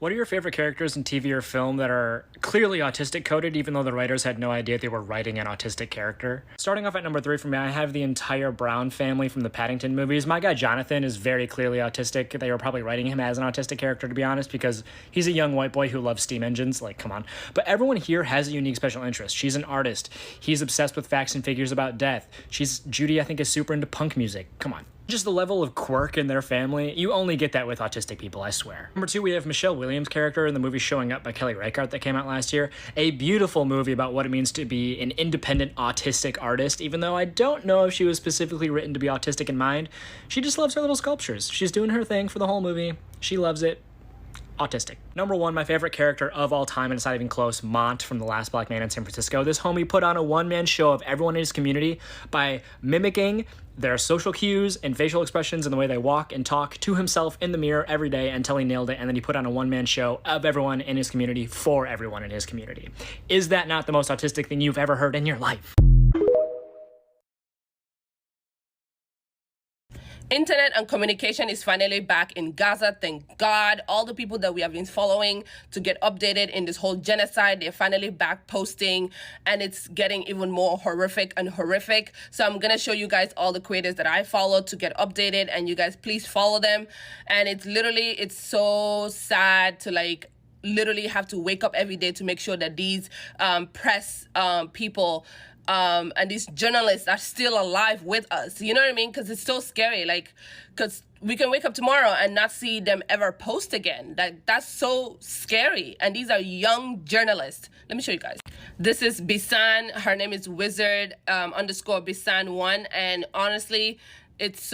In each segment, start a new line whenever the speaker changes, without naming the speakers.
What are your favorite characters in TV or film that are clearly autistic coded, even though the writers had no idea they were writing an autistic character? Starting off at number 3 for me, I have the entire Brown family from the Paddington movies. My guy Jonathan is very clearly autistic. They were probably writing him as an autistic character, to be honest, because he's a young white boy who loves steam engines. Like, come on. But everyone here has a unique special interest. She's an artist. He's obsessed with facts and figures about death. Judy, I think, is super into punk music. Come on. Just the level of quirk in their family, you only get that with autistic people, I swear. Number 2, we have Michelle Williams' character in the movie Showing Up by Kelly Reichardt that came out last year. A beautiful movie about what it means to be an independent autistic artist, even though I don't know if she was specifically written to be autistic in mind. She just loves her little sculptures. She's doing her thing for the whole movie. She loves it. Autistic. Number 1, my favorite character of all time, and it's not even close, Mont from The Last Black Man in San Francisco. This homie put on a one-man show of everyone in his community by mimicking their social cues and facial expressions and the way they walk and talk to himself in the mirror every day until he nailed it, and then he put on a one-man show of everyone in his community for everyone in his community. Is that not the most autistic thing you've ever heard in your life?
Internet and communication is finally back in Gaza. Thank God. All the people that we have been following to get updated in this whole genocide, they're finally back posting, and it's getting even more horrific and horrific. So I'm going to show you guys all the creators that I follow to get updated, and you guys please follow them. And it's so sad to literally have to wake up every day to make sure that these press people and these journalists are still alive with us. You know what I mean? Because it's so scary. Because we can wake up tomorrow and not see them ever post again. That's so scary. And these are young journalists. Let me show you guys. This is Bisan. Her name is Wizard _ Bisan1. And honestly, it's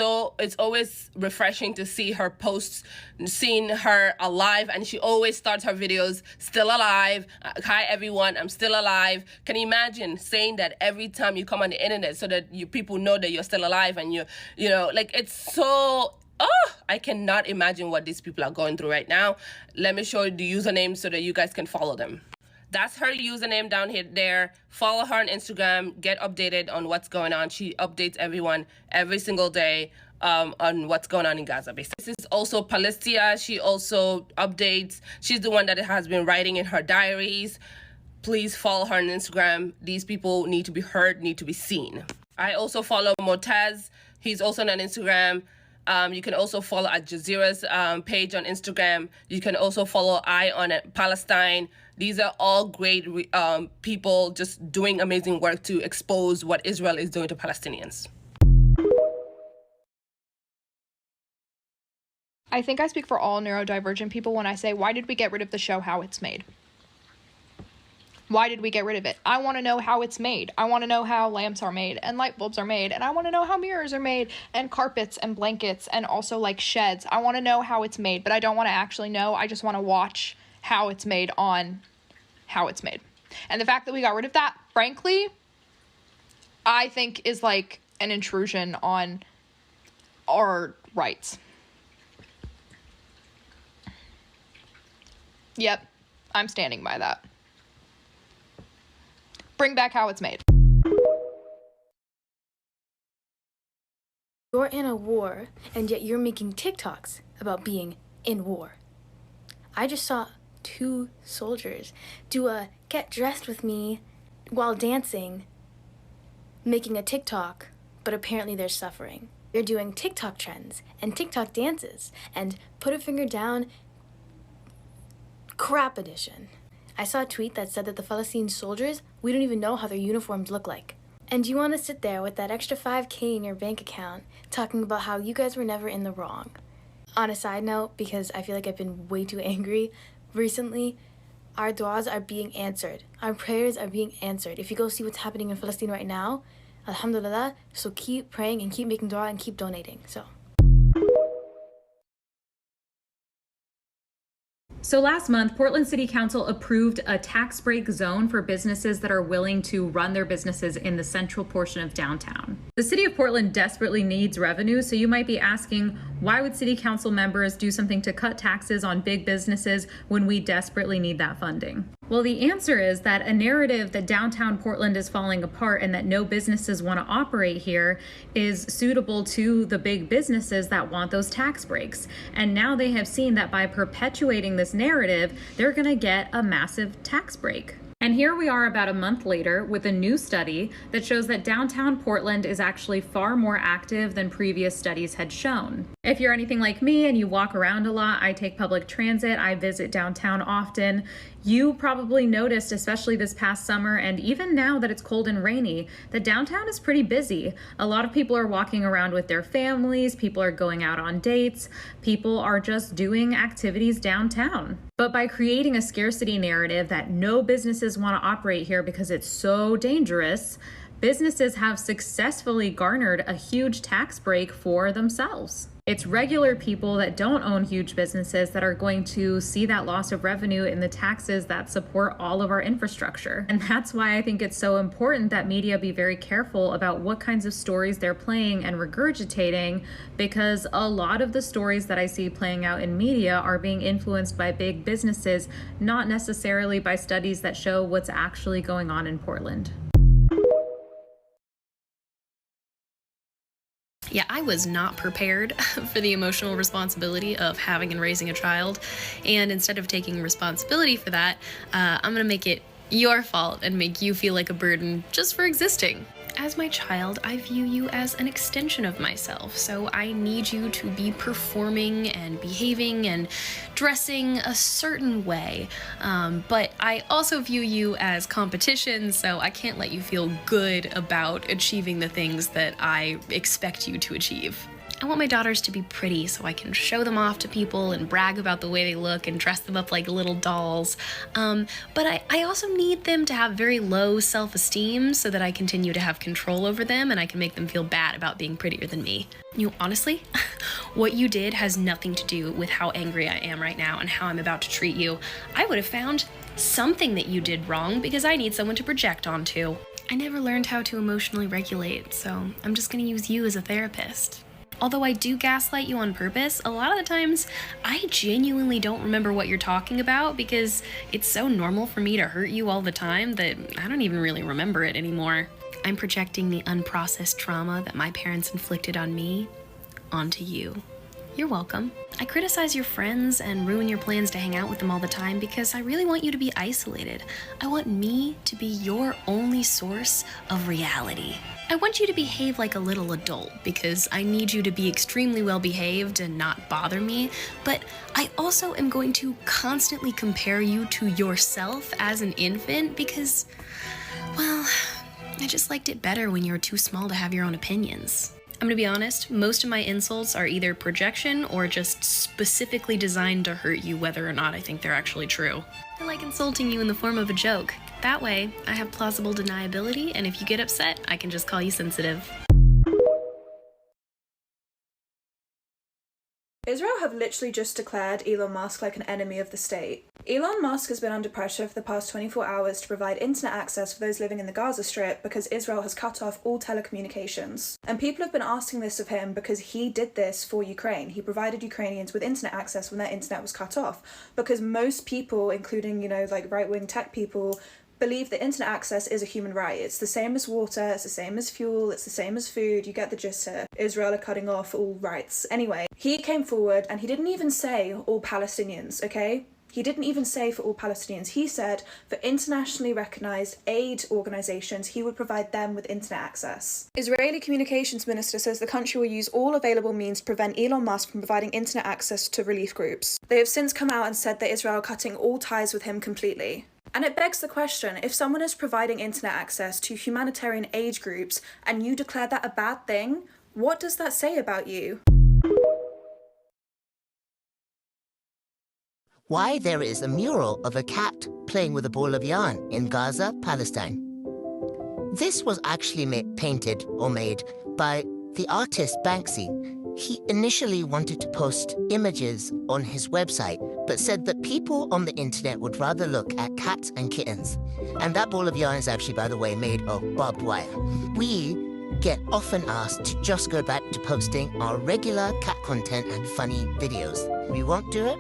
always refreshing to see her posts, seeing her alive, and she always starts her videos still alive. Hi everyone, I'm still alive. Can you imagine saying that every time you come on the internet so that people know that you're still alive, and it's so, I cannot imagine what these people are going through right now. Let me show you the username so that you guys can follow them. That's her username down here there. Follow her on Instagram. Get updated on what's going on. She updates everyone every single day on what's going on in Gaza, basically. This is also Palestia. She also updates. She's the one that has been writing in her diaries. Please follow her on Instagram. These people need to be heard, need to be seen. I also follow Motaz. He's also on Instagram. You can also follow Al Jazeera's page on Instagram. You can also follow I on Palestine. These are all great people just doing amazing work to expose what Israel is doing to Palestinians.
I think I speak for all neurodivergent people when I say, why did we get rid of the show How It's Made? Why did we get rid of it? I want to know how it's made. I want to know how lamps are made and light bulbs are made. And I want to know how mirrors are made and carpets and blankets and also sheds. I want to know how it's made, but I don't want to actually know. I just want to watch how it's made on How It's Made. And the fact that we got rid of that, frankly, I think is an intrusion on our rights. Yep, I'm standing by that. Bring back How It's Made.
You're in a war, and yet you're making TikToks about being in war. I just saw 2 soldiers do a get dressed with me while dancing, making a TikTok, but apparently they're suffering. They're doing TikTok trends and TikTok dances and put a finger down crap edition. I saw a tweet that said that the Palestinian soldiers, we don't even know how their uniforms look like. And you want to sit there with that extra $5K in your bank account talking about how you guys were never in the wrong. On a side note, because I feel like I've been way too angry recently, our du'as are being answered. Our prayers are being answered. If you go see what's happening in Palestine right now, alhamdulillah, so keep praying and keep making dua and keep donating.
So last month, Portland City Council approved a tax break zone for businesses that are willing to run their businesses in the central portion of downtown. The city of Portland desperately needs revenue, so you might be asking, why would city council members do something to cut taxes on big businesses when we desperately need that funding? Well, the answer is that a narrative that downtown Portland is falling apart and that no businesses want to operate here is suitable to the big businesses that want those tax breaks. And now they have seen that by perpetuating this narrative, they're going to get a massive tax break. And here we are about a month later with a new study that shows that downtown Portland is actually far more active than previous studies had shown. If you're anything like me and you walk around a lot, I take public transit, I visit downtown often, you probably noticed, especially this past summer and even now that it's cold and rainy, that downtown is pretty busy. A lot of people are walking around with their families, people are going out on dates, people are just doing activities downtown. But by creating a scarcity narrative that no businesses want to operate here because it's so dangerous, businesses have successfully garnered a huge tax break for themselves. It's regular people that don't own huge businesses that are going to see that loss of revenue in the taxes that support all of our infrastructure. And that's why I think it's so important that media be very careful about what kinds of stories they're playing and regurgitating, because a lot of the stories that I see playing out in media are being influenced by big businesses, not necessarily by studies that show what's actually going on in Portland.
Yeah, I was not prepared for the emotional responsibility of having and raising a child. And instead of taking responsibility for that, I'm gonna make it your fault and make you feel like a burden just for existing. As my child, I view you as an extension of myself, so I need you to be performing and behaving and dressing a certain way. But I also view you as competition, so I can't let you feel good about achieving the things that I expect you to achieve. I want my daughters to be pretty so I can show them off to people and brag about the way they look and dress them up like little dolls. But I also need them to have very low self-esteem so that I continue to have control over them and I can make them feel bad about being prettier than me. You know, honestly, what you did has nothing to do with how angry I am right now and how I'm about to treat you. I would have found something that you did wrong because I need someone to project onto. I never learned how to emotionally regulate, so I'm just gonna use you as a therapist. Although I do gaslight you on purpose, a lot of the times I genuinely don't remember what you're talking about because it's so normal for me to hurt you all the time that I don't even really remember it anymore. I'm projecting the unprocessed trauma that my parents inflicted on me onto you. You're welcome. I criticize your friends and ruin your plans to hang out with them all the time because I really want you to be isolated. I want me to be your only source of reality. I want you to behave like a little adult because I need you to be extremely well behaved and not bother me, but I also am going to constantly compare you to yourself as an infant because, well, I just liked it better when you were too small to have your own opinions. I'm gonna be honest, most of my insults are either projection or just specifically designed to hurt you whether or not I think they're actually true. I like insulting you in the form of a joke. That way, I have plausible deniability, and if you get upset, I can just call you sensitive.
Israel have literally just declared Elon Musk like an enemy of the state. Elon Musk has been under pressure for the past 24 hours to provide internet access for those living in the Gaza Strip because Israel has cut off all telecommunications. And people have been asking this of him because he did this for Ukraine. He provided Ukrainians with internet access when their internet was cut off. Because most people, including, like right-wing tech people, believe that internet access is a human right. It's the same as water, it's the same as fuel, it's the same as food. You get the gist here. Israel are cutting off all rights. Anyway, he came forward and he didn't even say all Palestinians, okay? He didn't even say for all Palestinians. He said for internationally recognized aid organizations, he would provide them with internet access. Israeli communications minister says the country will use all available means to prevent Elon Musk from providing internet access to relief groups. They have since come out and said that Israel are cutting all ties with him completely. And it begs the question, if someone is providing internet access to humanitarian aid groups and you declare that a bad thing, what does that say about you?
Why there is a mural of a cat playing with a ball of yarn in Gaza, Palestine. This was actually made by the artist Banksy. He initially wanted to post images on his website, but said that people on the internet would rather look at cats and kittens. And that ball of yarn is actually, by the way, made of barbed wire. We get often asked to just go back to posting our regular cat content and funny videos. We won't do it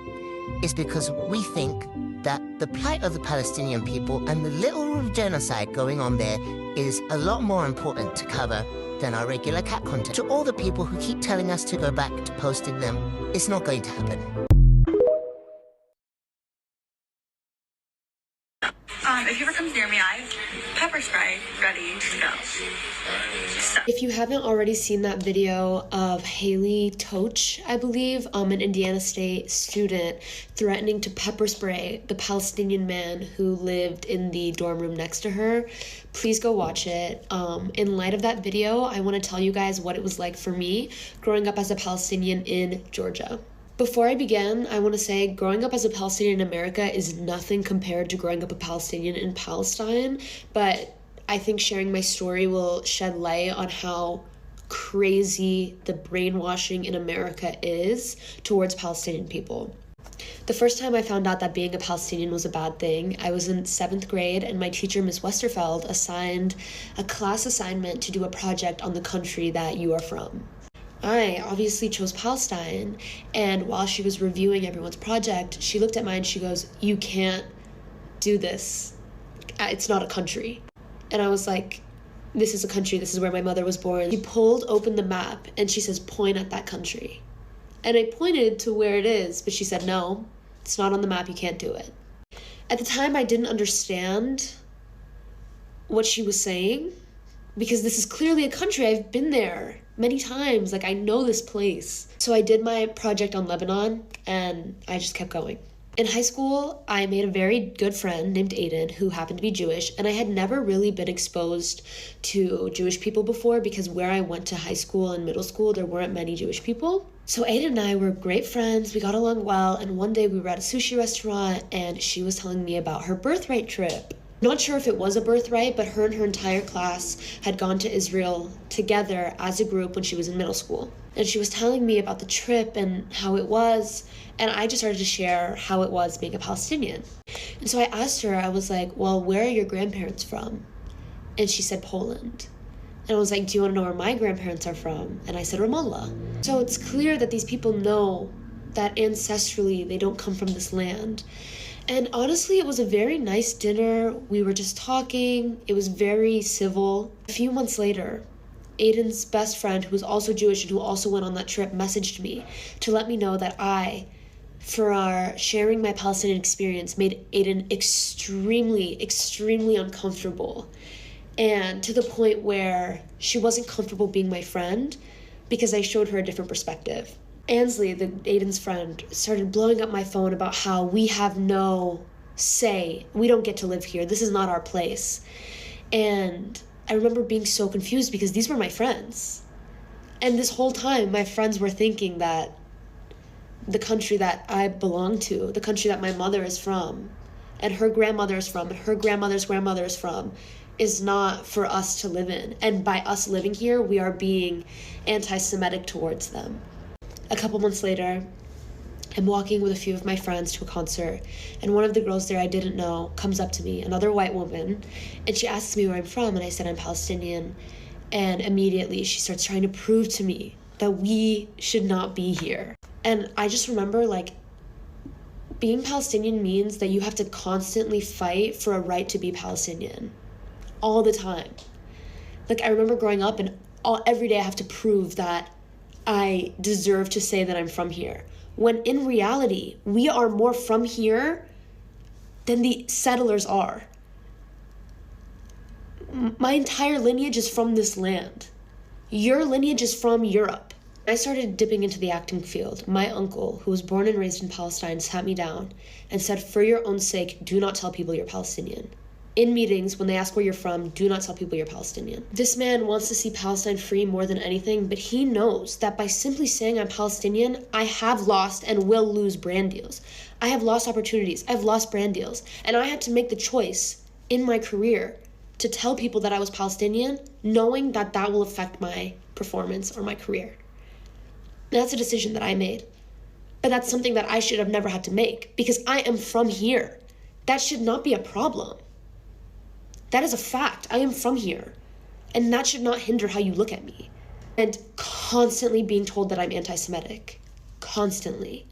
is because we think that the plight of the Palestinian people and the literal genocide going on there is a lot more important to cover than our regular cat content. To all the people who keep telling us to go back to posting them, it's not going to happen.
If he ever comes near me, I have pepper spray ready to go. So.
If you haven't already seen that video of Haley Toch, I believe, an Indiana State student threatening to pepper spray the Palestinian man who lived in the dorm room next to her, please go watch it. In light of that video, I want to tell you guys what it was like for me growing up as a Palestinian in Georgia. Before I begin, I want to say growing up as a Palestinian in America is nothing compared to growing up a Palestinian in Palestine, but I think sharing my story will shed light on how crazy the brainwashing in America is towards Palestinian people. The first time I found out that being a Palestinian was a bad thing, I was in 7th grade and my teacher, Ms. Westerfeld, assigned a class assignment to do a project on the country that you are from. I obviously chose Palestine, and while she was reviewing everyone's project, she looked at mine and she goes, "You can't do this. It's not a country." And I was like, "This is a country. This is where my mother was born." She pulled open the map and she says, "Point at that country." And I pointed to where it is, but she said, "No, it's not on the map. You can't do it." At the time, I didn't understand what she was saying, because this is clearly a country. I've been there many times. Like, I know this place. So I did my project on Lebanon, and I just kept going. In high school, I made a very good friend named Aiden, who happened to be Jewish, and I had never really been exposed to Jewish people before, because where I went to high school and middle school, there weren't many Jewish people. So Aiden and I were great friends. We got along well, and one day we were at a sushi restaurant, and she was telling me about her birthright trip. Not sure if it was a birthright, but her and her entire class had gone to Israel together as a group when she was in middle school. And she was telling me about the trip and how it was, and I just started to share how it was being a Palestinian. And so I asked her, I was like, "Well, where are your grandparents from?" And she said Poland. And I was like, "Do you want to know where my grandparents are from?" And I said Ramallah. So it's clear that these people know that ancestrally they don't come from this land. And honestly, it was a very nice dinner. We were just talking. It was very civil. A few months later, Aiden's best friend, who was also Jewish and who also went on that trip, messaged me to let me know that I, for our sharing my Palestinian experience, made Aiden extremely, extremely uncomfortable. And to the point where she wasn't comfortable being my friend because I showed her a different perspective. Ansley, Aiden's friend, started blowing up my phone about how we have no say. We don't get to live here. This is not our place. And I remember being so confused because these were my friends. And this whole time, my friends were thinking that the country that I belong to, the country that my mother is from, and her grandmother is from, and her grandmother's grandmother is from, is not for us to live in. And by us living here, we are being anti-Semitic towards them. A couple months later, I'm walking with a few of my friends to a concert, and one of the girls there I didn't know comes up to me, another white woman, and she asks me where I'm from, and I said I'm Palestinian, and immediately she starts trying to prove to me that we should not be here. And I just remember, like, being Palestinian means that you have to constantly fight for a right to be Palestinian, all the time. Like, I remember growing up, and every day I have to prove that I deserve to say that I'm from here, when in reality, we are more from here than the settlers are. My entire lineage is from this land. Your lineage is from Europe. I started dipping into the acting field. My uncle, who was born and raised in Palestine, sat me down and said, "For your own sake, do not tell people you're Palestinian. In meetings, when they ask where you're from, do not tell people you're Palestinian." This man wants to see Palestine free more than anything, but he knows that by simply saying I'm Palestinian, I have lost and will lose brand deals. I have lost opportunities. I've lost brand deals. And I had to make the choice in my career to tell people that I was Palestinian, knowing that that will affect my performance or my career. And that's a decision that I made. But that's something that I should have never had to make, because I am from here. That should not be a problem. That is a fact. I am from here. And that should not hinder how you look at me. And constantly being told that I'm anti-Semitic. Constantly.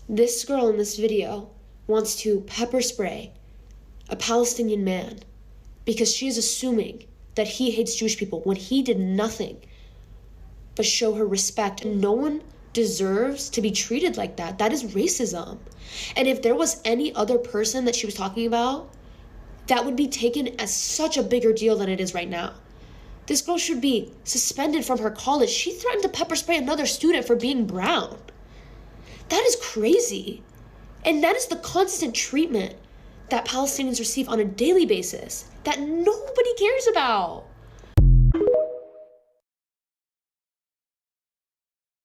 This girl in this video wants to pepper spray a Palestinian man because she is assuming that he hates Jewish people when he did nothing but show her respect. And no one deserves to be treated like that. That is racism. And if there was any other person that she was talking about, that would be taken as such a bigger deal than it is right now. This girl should be suspended from her college. She threatened to pepper spray another student for being brown. That is crazy. And that is the constant treatment that Palestinians receive on a daily basis that nobody cares about.